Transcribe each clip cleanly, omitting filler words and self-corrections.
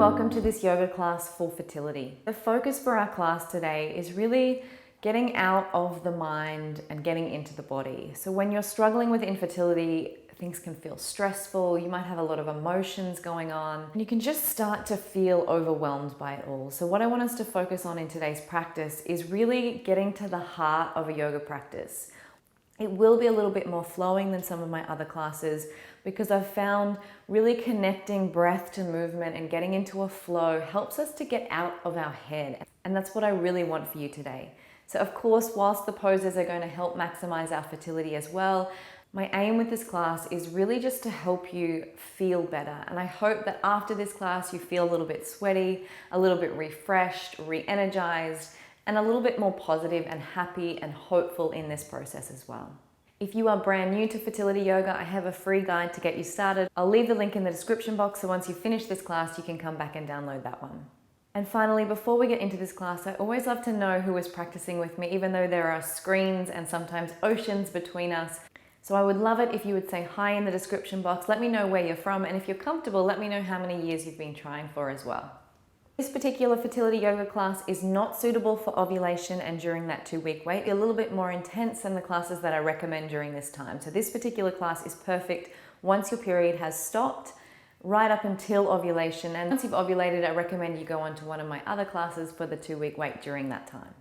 welcome to this yoga class for fertility. The focus for our class today is really getting out of the mind and getting into the body. So when you're struggling with infertility, things can feel stressful, you might have a lot of emotions going on, and you can just start to feel overwhelmed by it all. So what I want us to focus on in today's practice is really getting to the heart of a yoga practice. It will be a little bit more flowing than some of my other classes because I've found really connecting breath to movement and getting into a flow helps us to get out of our head. And that's what I really want for you today. So of course, whilst the poses are going to help maximize our fertility as well, my aim with this class is really just to help you feel better. And I hope that after this class, you feel a little bit sweaty, a little bit refreshed, re-energized, and a little bit more positive and happy and hopeful in this process as well. If you are brand new to fertility yoga, I have a free guide to get you started. I'll leave the link in the description box, so once you finish this class, you can come back and download that one. And finally, before we get into this class, I always love to know who is practicing with me, even though there are screens and sometimes oceans between us. So I would love it if you would say hi in the description box. Let me know where you're from, and if you're comfortable, let me know how many years you've been trying for as well. This particular fertility yoga class is not suitable for ovulation and during that 2-week wait. It's a little bit more intense than the classes that I recommend during this time. So this particular class is perfect once your period has stopped, right up until ovulation. And once you've ovulated, I recommend you go on to one of my other classes for the 2-week wait during that time.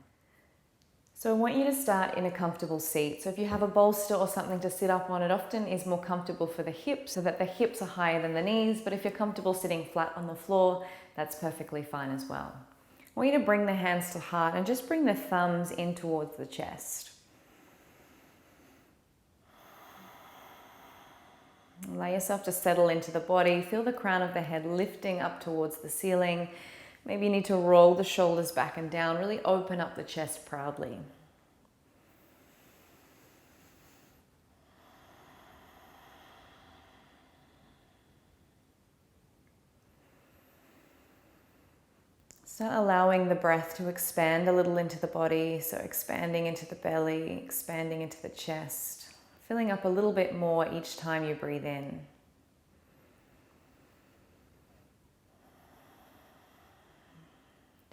So I want you to start in a comfortable seat. So if you have a bolster or something to sit up on, it often is more comfortable for the hips so that the hips are higher than the knees. But if you're comfortable sitting flat on the floor, that's perfectly fine as well. I want you to bring the hands to heart and just bring the thumbs in towards the chest. Allow yourself to settle into the body. Feel the crown of the head lifting up towards the ceiling. Maybe you need to roll the shoulders back and down. Really open up the chest proudly. Start allowing the breath to expand a little into the body. So expanding into the belly, expanding into the chest. Filling up a little bit more each time you breathe in.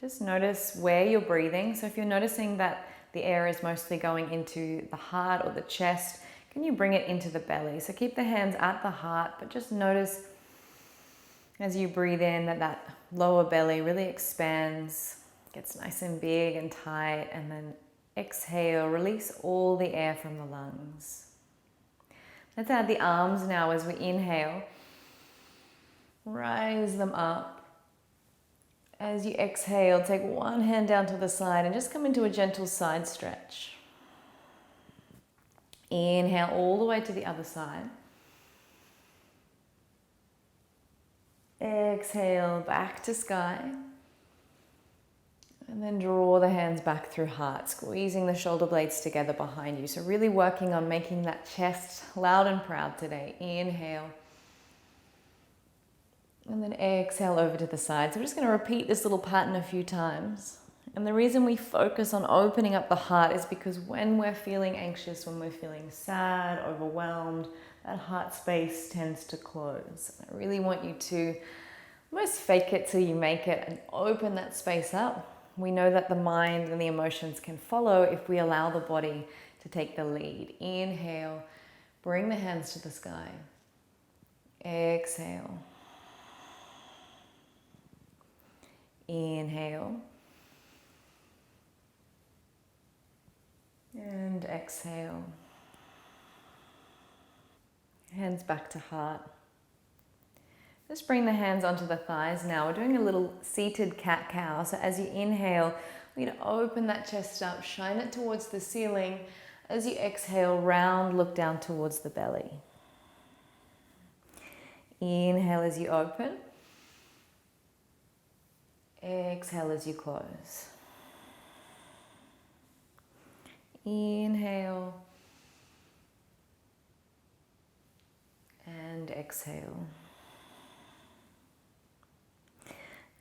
Just notice where you're breathing. So if you're noticing that the air is mostly going into the heart or the chest, can you bring it into the belly? So keep the hands at the heart, but just notice as you breathe in that lower belly really expands, gets nice and big and tight, and then exhale, release all the air from the lungs. Let's add the arms now as we inhale. Rise them up. As you exhale, take one hand down to the side and just come into a gentle side stretch. Inhale all the way to the other side. Exhale back to sky. And then draw the hands back through heart, squeezing the shoulder blades together behind you. So really working on making that chest loud and proud today. Inhale. And then exhale over to the side. So we're just going to repeat this little pattern a few times. And the reason we focus on opening up the heart is because when we're feeling anxious, when we're feeling sad, overwhelmed, that heart space tends to close. I really want you to almost fake it till you make it and open that space up. We know that the mind and the emotions can follow if we allow the body to take the lead. Inhale, bring the hands to the sky. Exhale. Inhale. And exhale. Hands back to heart. Just bring the hands onto the thighs now. We're doing a little seated cat-cow. So as you inhale, we're going to open that chest up, shine it towards the ceiling. As you exhale, round, look down towards the belly. Inhale as you open. Exhale as you close. Inhale. And exhale.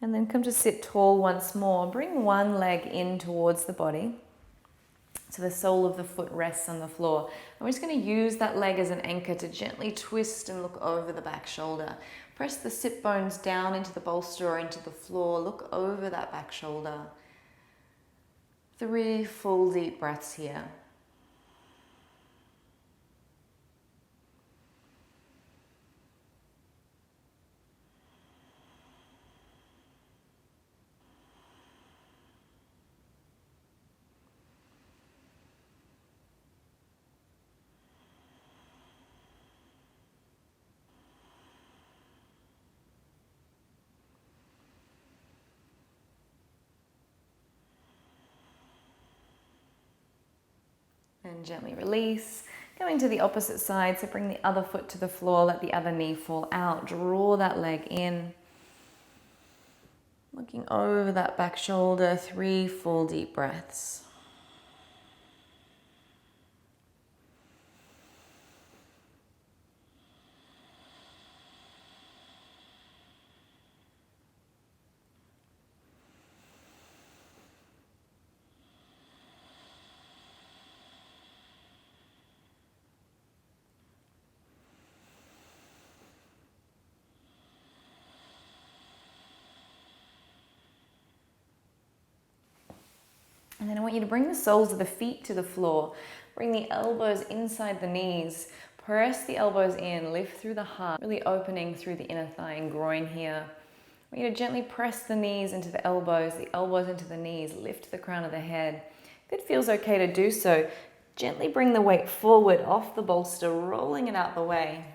And then come to sit tall once more. Bring one leg in towards the body. So the sole of the foot rests on the floor. And we're just going to use that leg as an anchor to gently twist and look over the back shoulder. Press the sit bones down into the bolster or into the floor. Look over that back shoulder. 3 full deep breaths here. And gently release. Going to the opposite side, so bring the other foot to the floor, let the other knee fall out. Draw that leg in. Looking over that back shoulder, 3 full deep breaths. And then I want you to bring the soles of the feet to the floor. Bring the elbows inside the knees. Press the elbows in, lift through the heart, really opening through the inner thigh and groin here. I want you to gently press the knees into the elbows into the knees, lift the crown of the head. If it feels okay to do so, gently bring the weight forward off the bolster, rolling it out the way.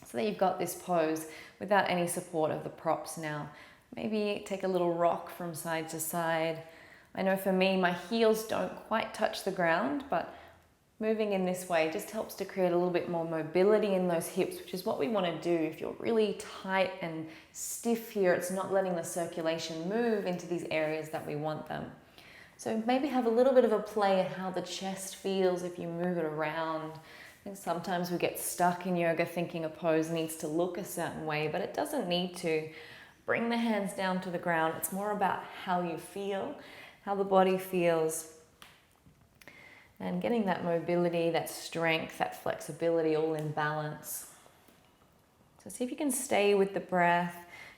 So that you've got this pose without any support of the props now. Maybe take a little rock from side to side. I know for me, my heels don't quite touch the ground, but moving in this way just helps to create a little bit more mobility in those hips, which is what we want to do. If you're really tight and stiff here, it's not letting the circulation move into these areas that we want them. So maybe have a little bit of a play at how the chest feels if you move it around. I think sometimes we get stuck in yoga thinking a pose needs to look a certain way, but it doesn't need to. Bring the hands down to the ground. It's more about how you feel, how the body feels, and getting that mobility, that strength, that flexibility all in balance. So see if you can stay with the breath,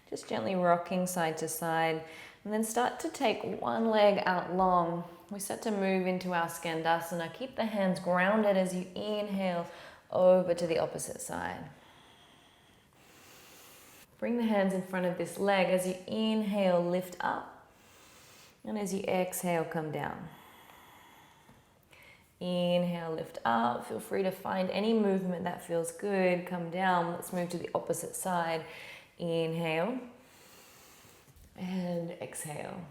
just gently rocking side to side, and then start to take one leg out long. We start to move into our Skandasana. Keep the hands grounded as you inhale over to the opposite side. Bring the hands in front of this leg. As you inhale, lift up. And as you exhale, come down. Inhale, lift up. Feel free to find any movement that feels good. Come down. Let's move to the opposite side. Inhale. And exhale.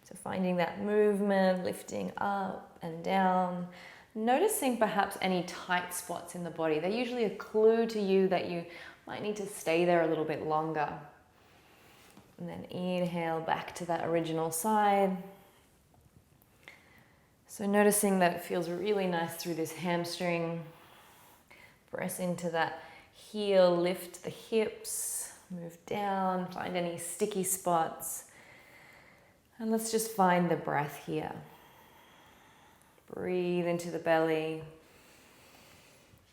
So finding that movement, lifting up and down. Noticing perhaps any tight spots in the body. They're usually a clue to you that you might need to stay there a little bit longer. And then inhale back to that original side. So noticing that it feels really nice through this hamstring. Press into that heel, lift the hips, move down, find any sticky spots. And let's just find the breath here. Breathe into the belly.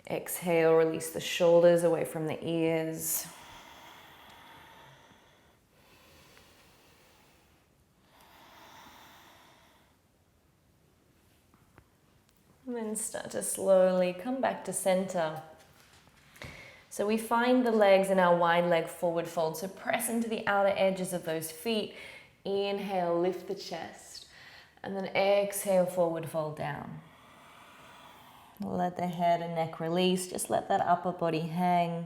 Exhale, release the shoulders away from the ears. And then start to slowly come back to center. So we find the legs in our wide leg forward fold. So press into the outer edges of those feet. Inhale, lift the chest. And then exhale, forward fold down. Let the head and neck release. Just let that upper body hang.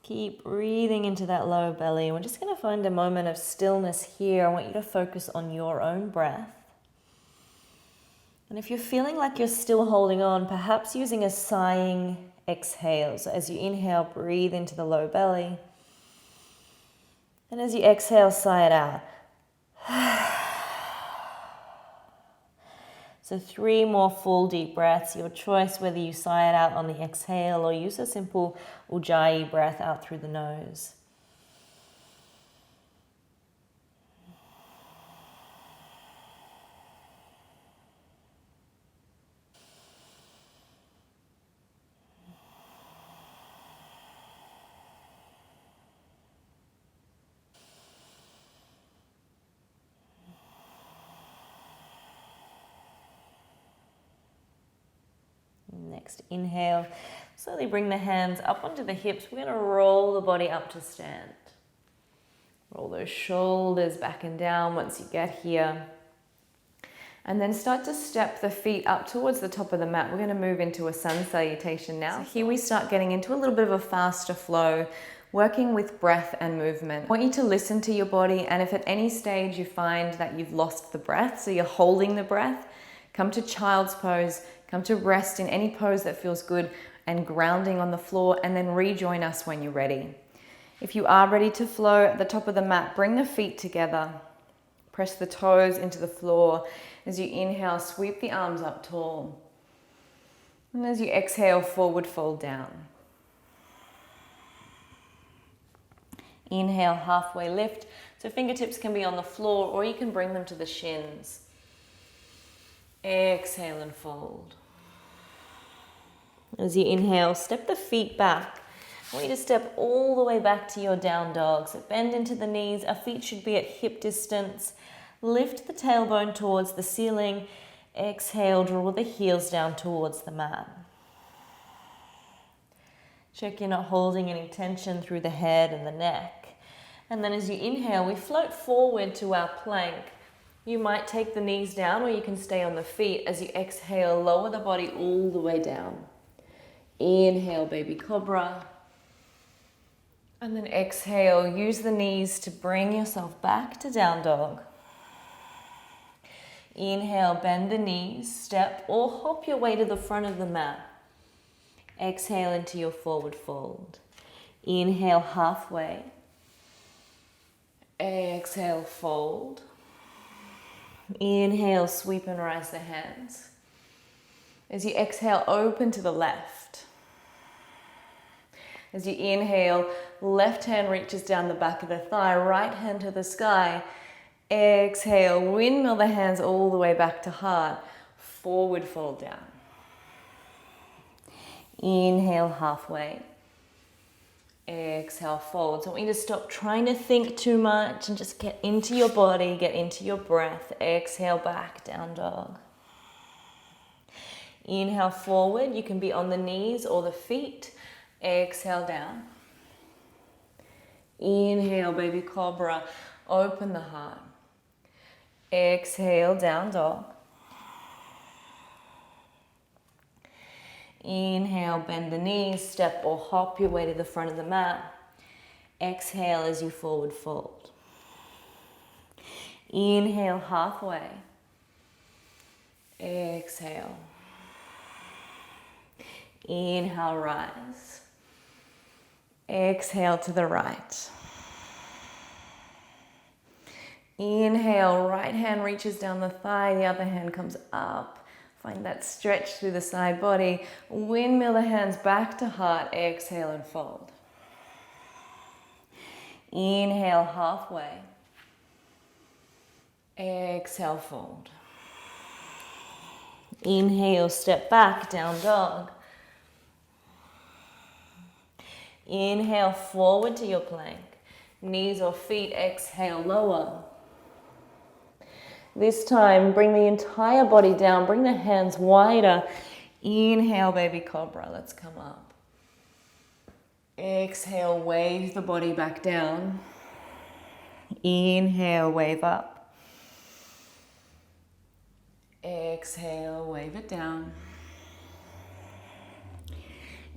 Keep breathing into that lower belly. We're just going to find a moment of stillness here. I want you to focus on your own breath. And if you're feeling like you're still holding on, perhaps using a sighing exhale. So as you inhale, breathe into the low belly. And as you exhale, sigh it out. So 3 more full deep breaths. Your choice whether you sigh it out on the exhale or use a simple Ujjayi breath out through the nose. Next inhale, slowly bring the hands up onto the hips. We're going to roll the body up to stand. Roll those shoulders back and down once you get here. And then start to step the feet up towards the top of the mat. We're going to move into a sun salutation now. So here we start getting into a little bit of a faster flow, working with breath and movement. I want you to listen to your body, and if at any stage you find that you've lost the breath, so you're holding the breath, come to child's pose, come to rest in any pose that feels good and grounding on the floor, and then rejoin us when you're ready. If you are ready to flow at the top of the mat, bring the feet together. Press the toes into the floor. As you inhale, sweep the arms up tall. And as you exhale, forward fold down. Inhale, halfway lift. So fingertips can be on the floor or you can bring them to the shins. Exhale and fold. As you inhale, step the feet back. I want you to step all the way back to your down dog. So bend into the knees. Our feet should be at hip distance. Lift the tailbone towards the ceiling. Exhale, draw the heels down towards the mat. Check you're not holding any tension through the head and the neck. And then as you inhale, we float forward to our plank. You might take the knees down or you can stay on the feet. As you exhale, lower the body all the way down. Inhale, baby cobra. And then exhale, use the knees to bring yourself back to down dog. Inhale, bend the knees, step or hop your way to the front of the mat. Exhale into your forward fold. Inhale, halfway. Exhale, fold. Inhale, sweep and rise the hands. As you exhale, open to the left. As you inhale, left hand reaches down the back of the thigh, right hand to the sky. Exhale, windmill the hands all the way back to heart. Forward fold down. Inhale, halfway. Exhale, fold. So I want you to stop trying to think too much and just get into your body, get into your breath. Exhale, back, down dog. Inhale, forward. You can be on the knees or the feet. Exhale, down. Inhale, baby cobra. Open the heart. Exhale, down dog. Inhale, bend the knees, step or hop your way to the front of the mat. Exhale as you forward fold. Inhale, halfway. Exhale. Inhale, rise. Exhale to the right. Inhale, right hand reaches down the thigh, the other hand comes up. Find that stretch through the side body. Windmill the hands back to heart. Exhale and fold. Inhale, halfway. Exhale, fold. Inhale, step back, down dog. Inhale, forward to your plank. Knees or feet, exhale, lower. This time, bring the entire body down. Bring the hands wider. Inhale, baby cobra. Let's come up. Exhale, wave the body back down. Inhale, wave up. Exhale, wave it down.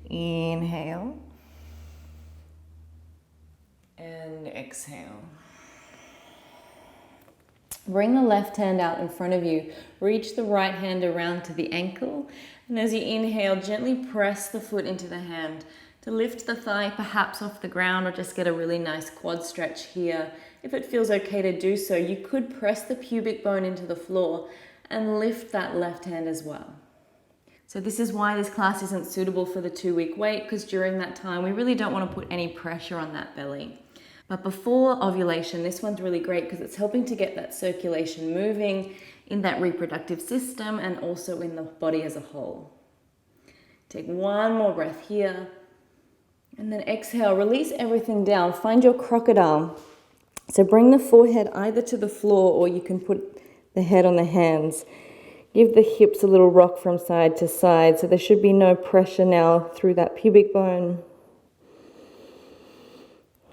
Inhale. And exhale. Bring the left hand out in front of you. Reach the right hand around to the ankle. And as you inhale, gently press the foot into the hand to lift the thigh perhaps off the ground or just get a really nice quad stretch here. If it feels okay to do so, you could press the pubic bone into the floor and lift that left hand as well. So this is why this class isn't suitable for the 2-week wait, because during that time, we really don't want to put any pressure on that belly. But before ovulation, this one's really great because it's helping to get that circulation moving in that reproductive system and also in the body as a whole. Take one more breath here. And then exhale, release everything down. Find your crocodile. So bring the forehead either to the floor or you can put the head on the hands. Give the hips a little rock from side to side, so there should be no pressure now through that pubic bone.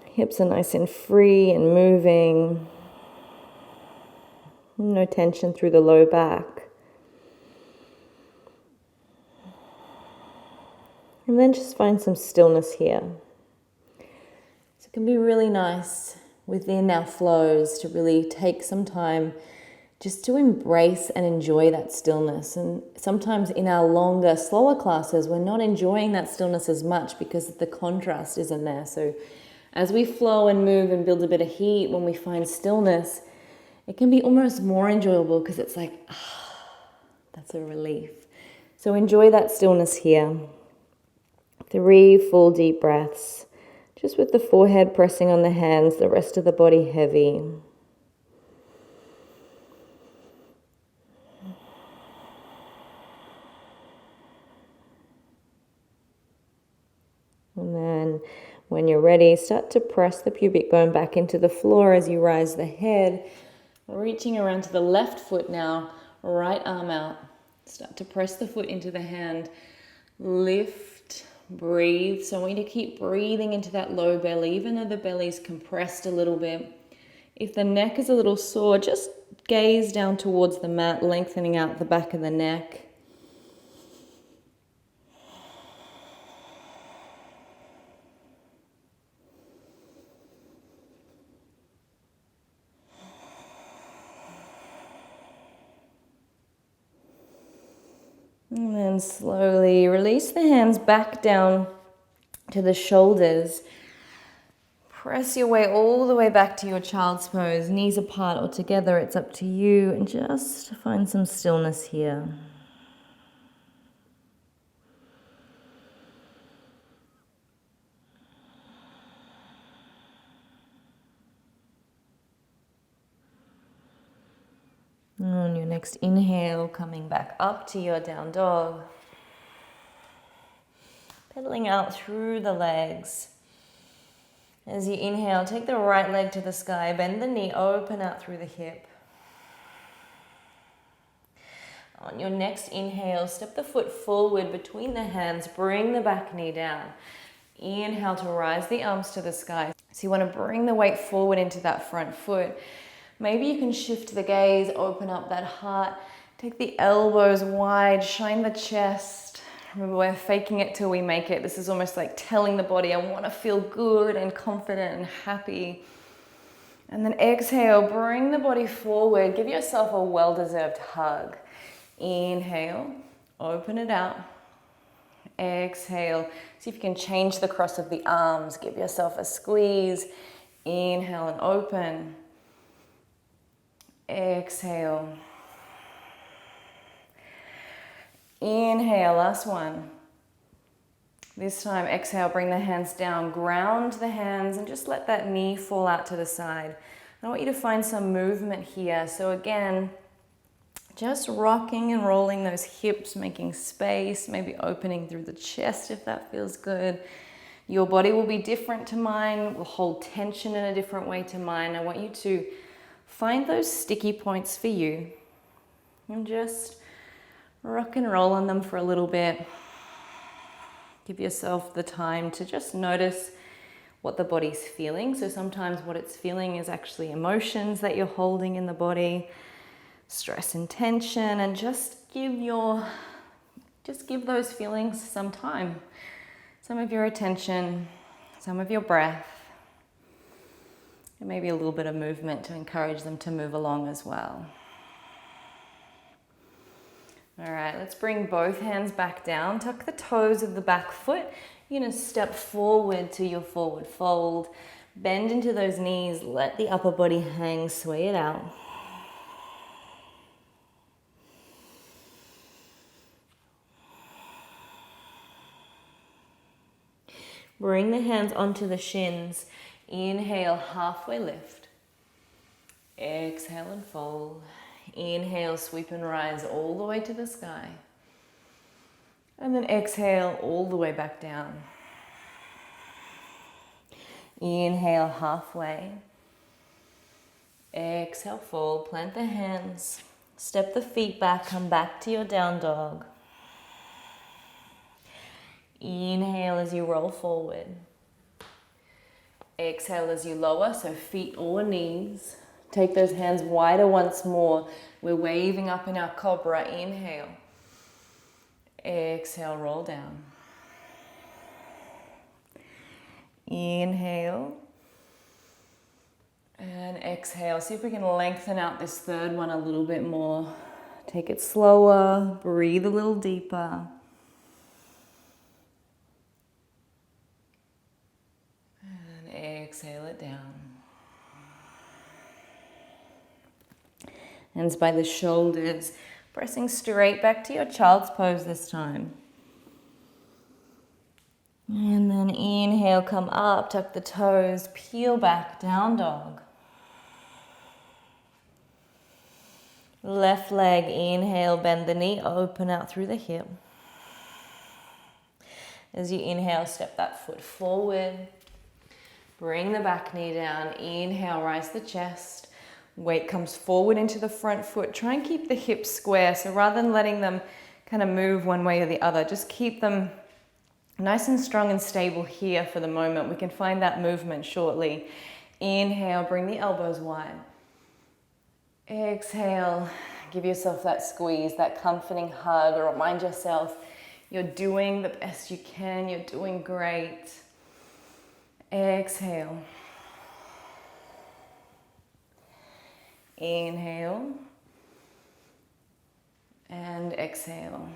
Hips are nice and free and moving. No tension through the low back. And then just find some stillness here. So it can be really nice within our flows to really take some time just to embrace and enjoy that stillness. And sometimes in our longer, slower classes, we're not enjoying that stillness as much because the contrast isn't there. So as we flow and move and build a bit of heat, when we find stillness, it can be almost more enjoyable because it's like, that's a relief. So enjoy that stillness here. 3 full deep breaths, just with the forehead pressing on the hands, the rest of the body heavy. And then when you're ready, start to press the pubic bone back into the floor as you rise the head. Reaching around to the left foot now, right arm out. Start to press the foot into the hand. Lift, breathe. So I want you to keep breathing into that low belly, even though the belly's compressed a little bit. If the neck is a little sore, just gaze down towards the mat, lengthening out the back of the neck. And then slowly release the hands back down to the shoulders. Press your way all the way back to your child's pose. Knees apart or together, it's up to you. And just find some stillness here. On your next inhale, coming back up to your down dog. Pedaling out through the legs. As you inhale, take the right leg to the sky, bend the knee, open out through the hip. On your next inhale, step the foot forward between the hands, bring the back knee down. Inhale to rise the arms to the sky. So you want to bring the weight forward into that front foot. Maybe you can shift the gaze, open up that heart, take the elbows wide, shine the chest. Remember, we're faking it till we make it. This is almost like telling the body, I want to feel good and confident and happy. And then exhale, bring the body forward. Give yourself a well-deserved hug. Inhale, open it out. Exhale, see if you can change the cross of the arms. Give yourself a squeeze. Inhale and open. Exhale. Inhale, last one. This time, exhale, bring the hands down, ground the hands, and just let that knee fall out to the side. I want you to find some movement here. So again, just rocking and rolling those hips, making space, maybe opening through the chest if that feels good. Your body will be different to mine, will hold tension in a different way to mine. I want you to find those sticky points for you and just rock and roll on them for a little bit. Give yourself the time to just notice what the body's feeling. So sometimes what it's feeling is actually emotions that you're holding in the body, stress and tension, and just give those feelings some time, some of your attention, some of your breath, and maybe a little bit of movement to encourage them to move along as well. All right, let's bring both hands back down. Tuck the toes of the back foot. You're going to step forward to your forward fold. Bend into those knees. Let the upper body hang. Sway it out. Bring the hands onto the shins. Inhale, halfway lift. Exhale and fold. Inhale, sweep and rise all the way to the sky. And then exhale all the way back down. Inhale, halfway. Exhale, fold. Plant the hands. Step the feet back, come back to your down dog. Inhale as you roll forward. Exhale as you lower, so feet or knees. Take those hands wider once more. We're waving up in our cobra. Inhale. Exhale, roll down. Inhale. And exhale. See if we can lengthen out this third one a little bit more. Take it slower. Breathe a little deeper. And exhale it down. Hands by the shoulders. Pressing straight back to your child's pose this time. And then inhale, come up, tuck the toes, peel back, down dog. Left leg, inhale, bend the knee, open out through the hip. As you inhale, step that foot forward. Bring the back knee down. Inhale, rise the chest. Weight comes forward into the front foot. Try and keep the hips square. So rather than letting them kind of move one way or the other, just keep them nice and strong and stable here for the moment. We can find that movement shortly. Inhale, bring the elbows wide. Exhale, give yourself that squeeze, that comforting hug, or remind yourself you're doing the best you can, you're doing great. Exhale. Inhale. And exhale.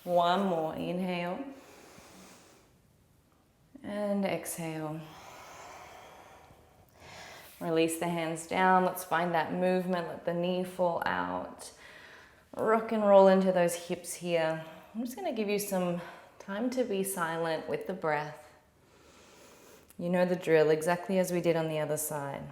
One more, inhale. And exhale. Release the hands down. Let's find that movement. Let the knee fall out. Rock and roll into those hips here. I'm just going to give you some time to be silent with the breath. You know the drill, exactly as we did on the other side.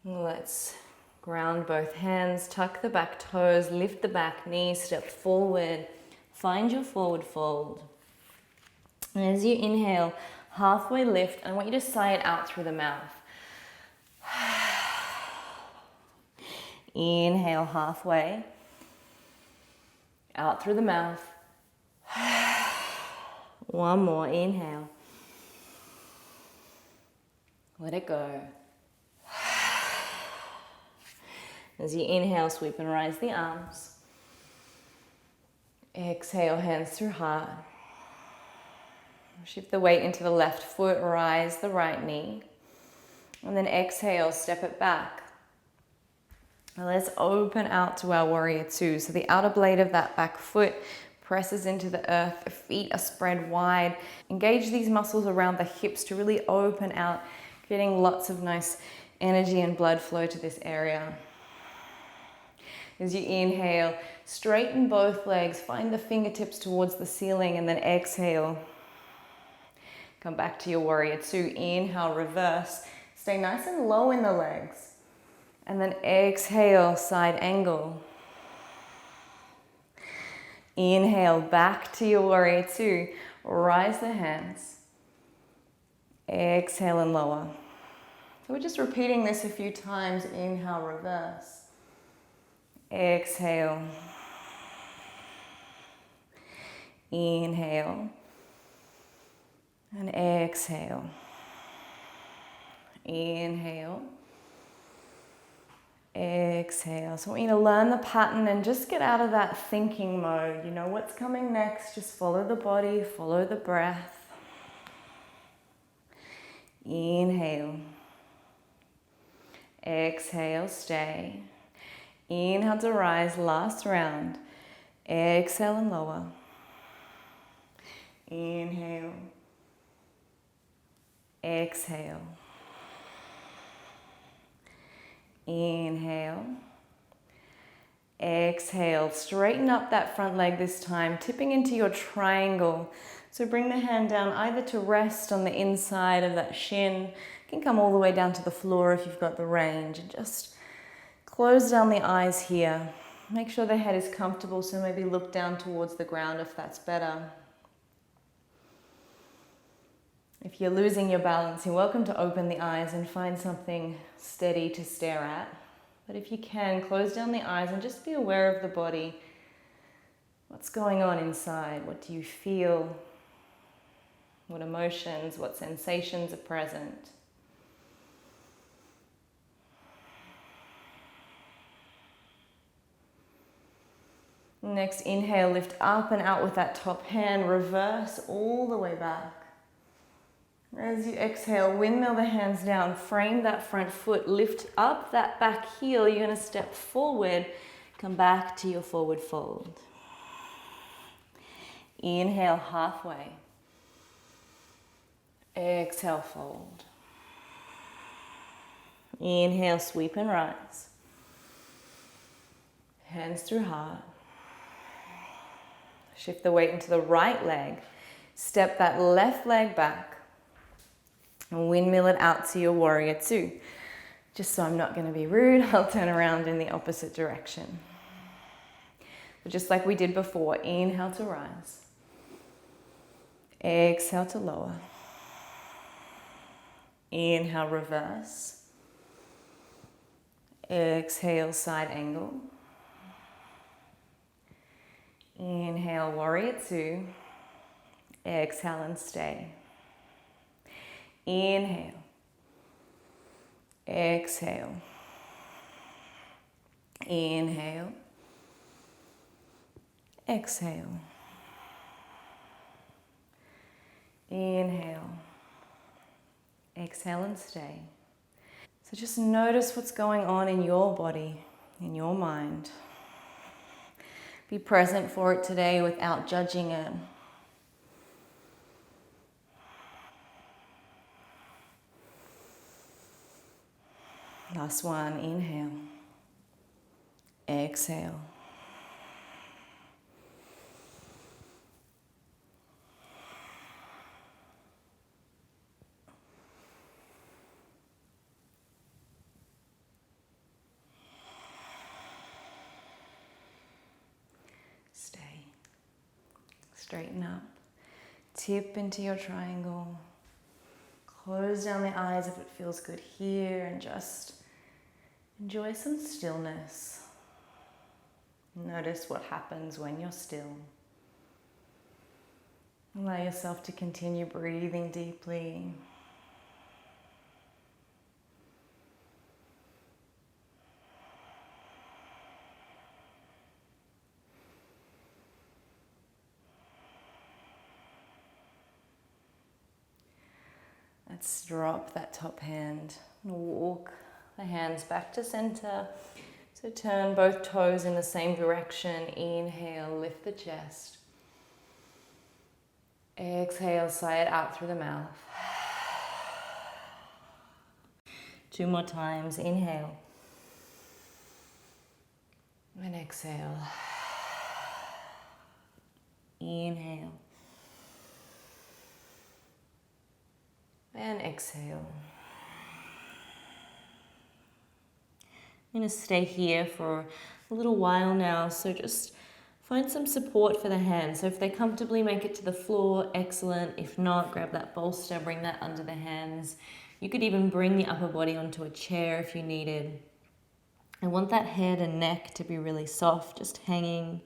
Let's ground both hands, tuck the back toes, lift the back knee, step forward, find your forward fold. And as you inhale, halfway lift, I want you to sigh it out through the mouth. Inhale halfway, out through the mouth. One more, inhale. Let it go. As you inhale, sweep and rise the arms. Exhale, hands through heart. Shift the weight into the left foot, rise the right knee. And then exhale, step it back. Now let's open out to our warrior two. So the outer blade of that back foot presses into the earth. The feet are spread wide. Engage these muscles around the hips to really open out, getting lots of nice energy and blood flow to this area. As you inhale, straighten both legs, find the fingertips towards the ceiling, and then exhale. Come back to your warrior two. Inhale, reverse. Stay nice and low in the legs. And then exhale, side angle. Inhale, back to your warrior two. Rise the hands. Exhale and lower. So we're just repeating this a few times. Inhale, reverse. Exhale. Inhale. And exhale. Inhale. Exhale. So I want you to learn the pattern and just get out of that thinking mode. You know what's coming next. Just follow the body, follow the breath. Inhale. Exhale, stay. Inhale to rise, last round. Exhale and lower. Inhale. Exhale. Inhale. Exhale. Straighten up that front leg this time, tipping into your triangle. So bring the hand down either to rest on the inside of that shin. You can come all the way down to the floor if you've got the range, and just close down the eyes here. Make sure the head is comfortable, so maybe look down towards the ground if that's better. If you're losing your balance, you're welcome to open the eyes and find something steady to stare at. But if you can, close down the eyes and just be aware of the body. What's going on inside? What do you feel? What emotions, what sensations are present? Next, inhale, lift up and out with that top hand, reverse all the way back. As you exhale, windmill the hands down, frame that front foot, lift up that back heel. You're going to step forward, come back to your forward fold. Inhale, halfway. Exhale, fold. Inhale, sweep and rise. Hands through heart. Shift the weight into the right leg. Step that left leg back. And windmill it out to your warrior two. Just so I'm not going to be rude, I'll turn around in the opposite direction. But just like we did before, inhale to rise. Exhale to lower. Inhale, reverse. Exhale, side angle. Inhale, warrior two. Exhale and stay. Inhale. Exhale. Inhale. Exhale. Inhale. Exhale and stay. So just notice what's going on in your body, in your mind. Be present for it today without judging it. Last one, inhale. Exhale. Stay. Straighten up. Tip into your triangle. Close down the eyes if it feels good here, and just enjoy some stillness. Notice what happens when you're still. Allow yourself to continue breathing deeply. Let's drop that top hand and walk the hands back to center. So turn both toes in the same direction. Inhale, lift the chest. Exhale, sigh it out through the mouth. 2 more times. Inhale. And exhale. Inhale. And exhale. I'm going to stay here for a little while now, so just find some support for the hands. So if they comfortably make it to the floor, excellent. If not, grab that bolster, bring that under the hands. You could even bring the upper body onto a chair if you needed. I want that head and neck to be really soft, just hanging.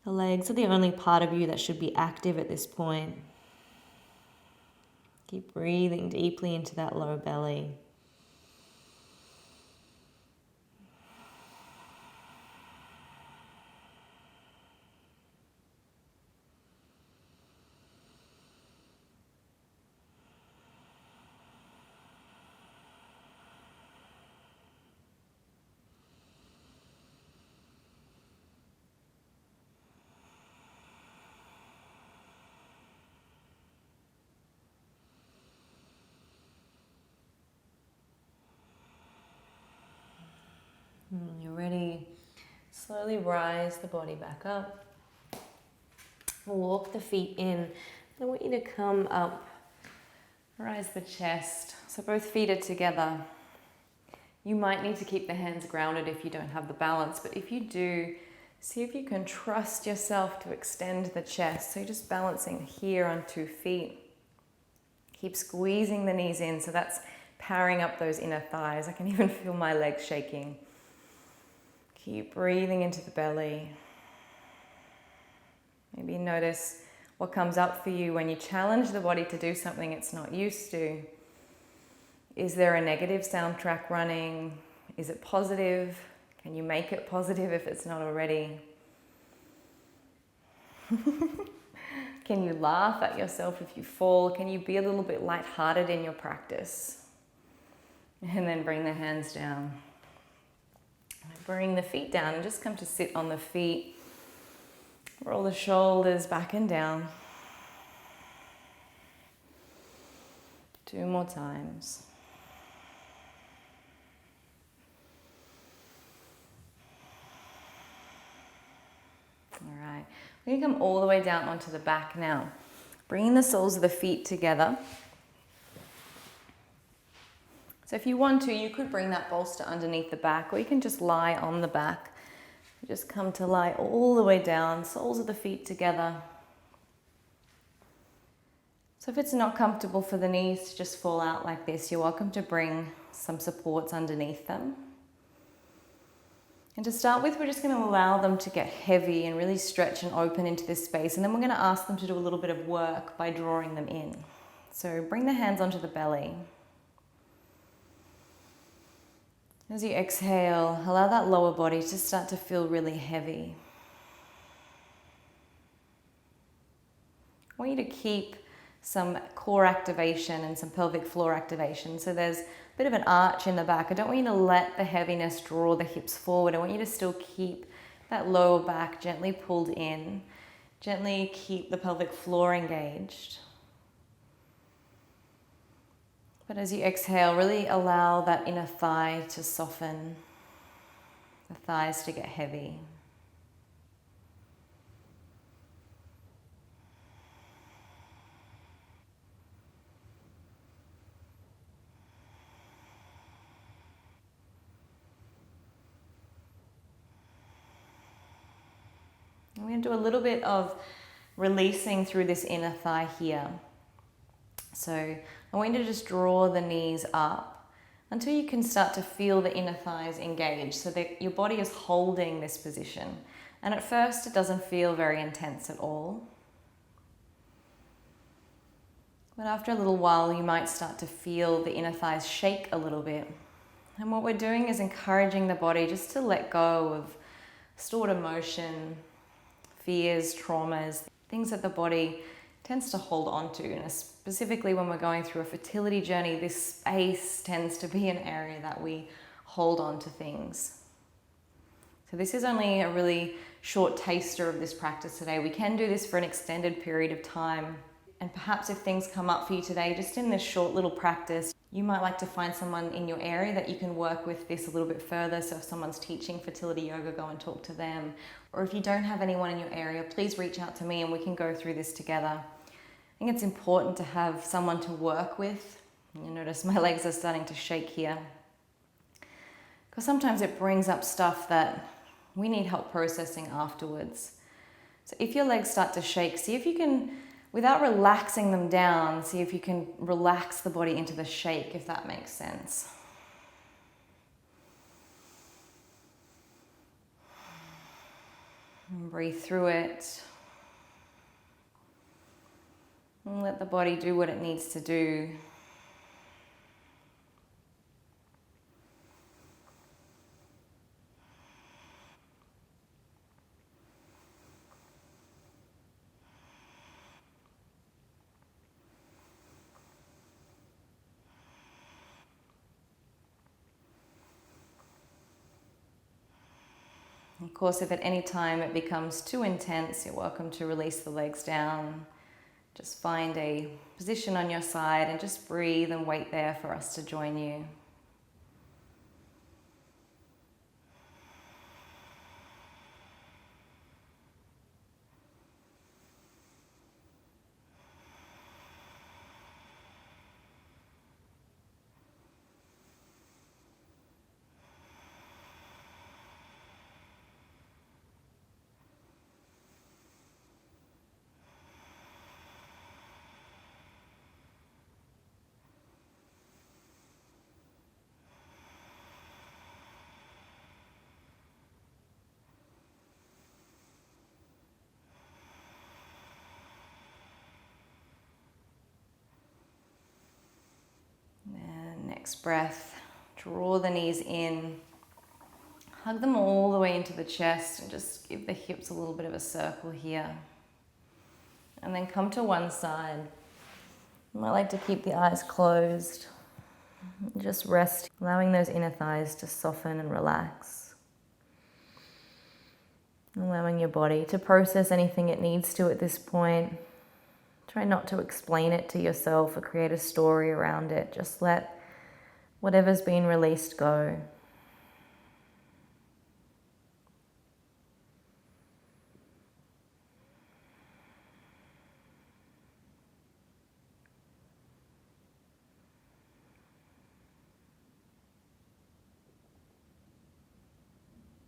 The legs are the only part of you that should be active at this point. Keep breathing deeply into that low belly. When you're ready, slowly rise the body back up. Walk the feet in. I want you to come up, rise the chest. So both feet are together. You might need to keep the hands grounded if you don't have the balance, but if you do, see if you can trust yourself to extend the chest. So you're just balancing here on 2 feet. Keep squeezing the knees in, so that's powering up those inner thighs. I can even feel my legs shaking. Keep breathing into the belly. Maybe notice what comes up for you when you challenge the body to do something it's not used to. Is there a negative soundtrack running? Is it positive? Can you make it positive if it's not already? Can you laugh at yourself if you fall? Can you be a little bit lighthearted in your practice? And then bring the hands down. Bring the feet down and just come to sit on the feet. Roll the shoulders back and down. 2 more times. All right, we're going to come all the way down onto the back now. Bringing the soles of the feet together. So if you want to, you could bring that bolster underneath the back, or you can just lie on the back. Just come to lie all the way down, soles of the feet together. So if it's not comfortable for the knees to just fall out like this, you're welcome to bring some supports underneath them. And to start with, we're just going to allow them to get heavy and really stretch and open into this space. And then we're going to ask them to do a little bit of work by drawing them in. So bring the hands onto the belly. As you exhale, allow that lower body to start to feel really heavy. I want you to keep some core activation and some pelvic floor activation. So there's a bit of an arch in the back. I don't want you to let the heaviness draw the hips forward. I want you to still keep that lower back gently pulled in. Gently keep the pelvic floor engaged. But as you exhale, really allow that inner thigh to soften, the thighs to get heavy. I'm going to do a little bit of releasing through this inner thigh here. So I want you to just draw the knees up until you can start to feel the inner thighs engage, so that your body is holding this position. And at first it doesn't feel very intense at all. But after a little while you might start to feel the inner thighs shake a little bit. And what we're doing is encouraging the body just to let go of stored emotion, fears, traumas, things that the body tends to hold on to. And specifically when we're going through a fertility journey, this space tends to be an area that we hold on to things. So this is only a really short taster of this practice today. We can do this for an extended period of time. And perhaps if things come up for you today, just in this short little practice, you might like to find someone in your area that you can work with this a little bit further. So if someone's teaching fertility yoga, go and talk to them. Or if you don't have anyone in your area, please reach out to me and we can go through this together. I think it's important to have someone to work with. You notice my legs are starting to shake here. Because sometimes it brings up stuff that we need help processing afterwards. So if your legs start to shake, see if you can, without relaxing them down, see if you can relax the body into the shake, if that makes sense. And breathe through it. And let the body do what it needs to do. Of course, if at any time it becomes too intense, you're welcome to release the legs down. Just find a position on your side and just breathe and wait there for us to join you. Next breath, draw the knees in, hug them all the way into the chest and just give the hips a little bit of a circle here. And then come to one side. I like to keep the eyes closed. Just rest, allowing those inner thighs to soften and relax. Allowing your body to process anything it needs to at this point. Try not to explain it to yourself or create a story around it. Just let whatever's been released go.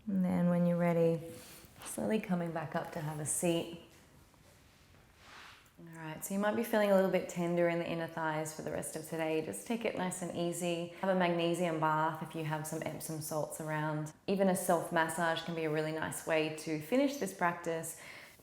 And then when you're ready, slowly coming back up to have a seat. All right, so you might be feeling a little bit tender in the inner thighs for the rest of today. Just take it nice and easy. Have a magnesium bath if you have some Epsom salts around. Even a self-massage can be a really nice way to finish this practice,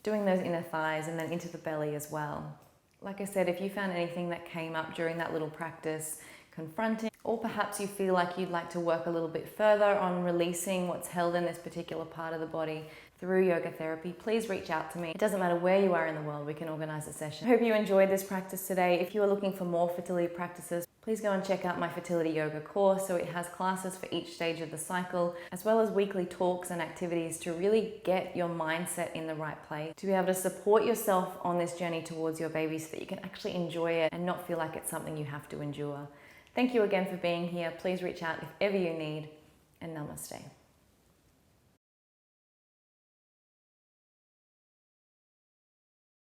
doing those inner thighs and then into the belly as well. Like I said, if you found anything that came up during that little practice confronting, or perhaps you feel like you'd like to work a little bit further on releasing what's held in this particular part of the body through yoga therapy, please reach out to me. It doesn't matter where you are in the world, we can organize a session. I hope you enjoyed this practice today. If you are looking for more fertility practices, please go and check out my fertility yoga course. So it has classes for each stage of the cycle, as well as weekly talks and activities to really get your mindset in the right place, to be able to support yourself on this journey towards your baby so that you can actually enjoy it and not feel like it's something you have to endure. Thank you again for being here. Please reach out if ever you need, and namaste.